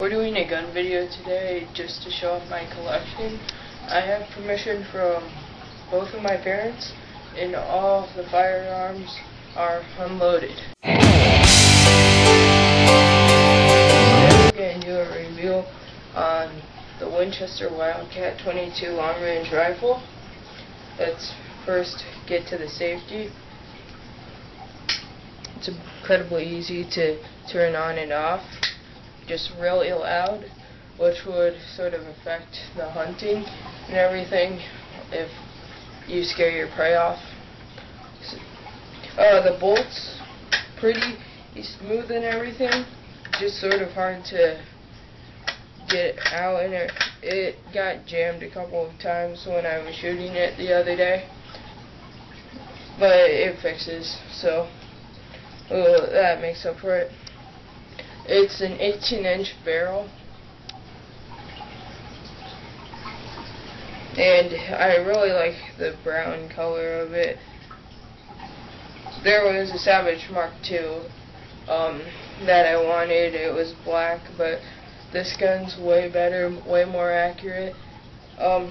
We're doing a gun video today just to show off my collection. I have permission from both of my parents and all of the firearms are unloaded. Today we're going to do a review on the Winchester Wildcat 22 long range rifle. Let's first get to the safety. It's incredibly easy to turn on and off. Just really loud, which would sort of affect the hunting and everything if you scare your prey off. The bolts, pretty smooth and everything, just sort of hard to get out, and it got jammed a couple of times when I was shooting it the other day, but it fixes, so that makes up for it. It's an 18-inch barrel, and I really like the brown color of it. There was a Savage Mark II that I wanted. It was black, but this gun's way better, way more accurate. The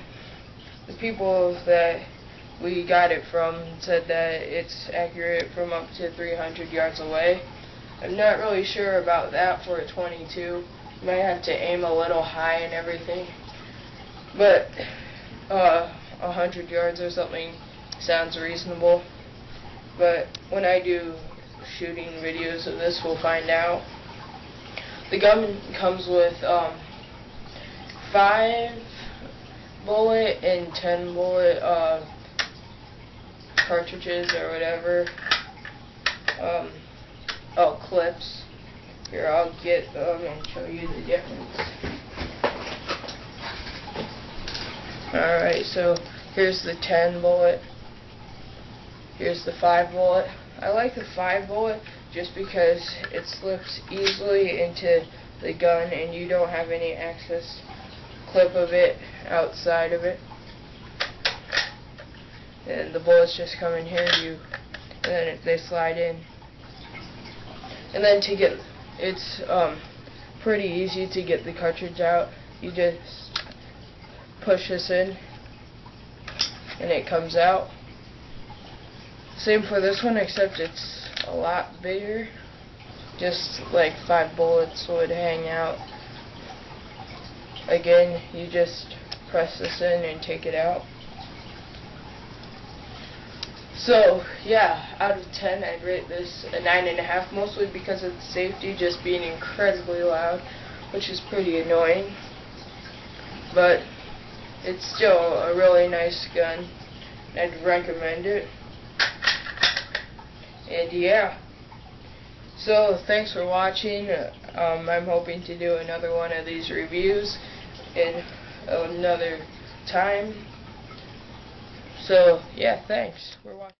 people that we got it from said that it's accurate from up to 300 yards away. I'm not really sure about that for a 22. You might have to aim a little high and everything. But 100 yards or something sounds reasonable. But when I do shooting videos of this, we'll find out. The gun comes with 5 bullet and 10 bullet cartridges or whatever. Clips. Here, I'll get them and show you the difference. Alright, so here's the 10 bullet. Here's the 5 bullet. I like the 5 bullet just because it slips easily into the gun and you don't have any excess clip of it outside of it. And the bullets just come in here, and then they slide in. And then it's pretty easy to get the cartridge out. You just push this in and it comes out. Same for this one, except it's a lot bigger. Just like 5 bullets would hang out. Again, you just press this in and take it out. So, yeah, out of 10, I'd rate this a 9.5, mostly because of the safety just being incredibly loud, which is pretty annoying. But it's still a really nice gun, and I'd recommend it. And yeah, so thanks for watching. I'm hoping to do another one of these reviews in another time. So, yeah, thanks for watching.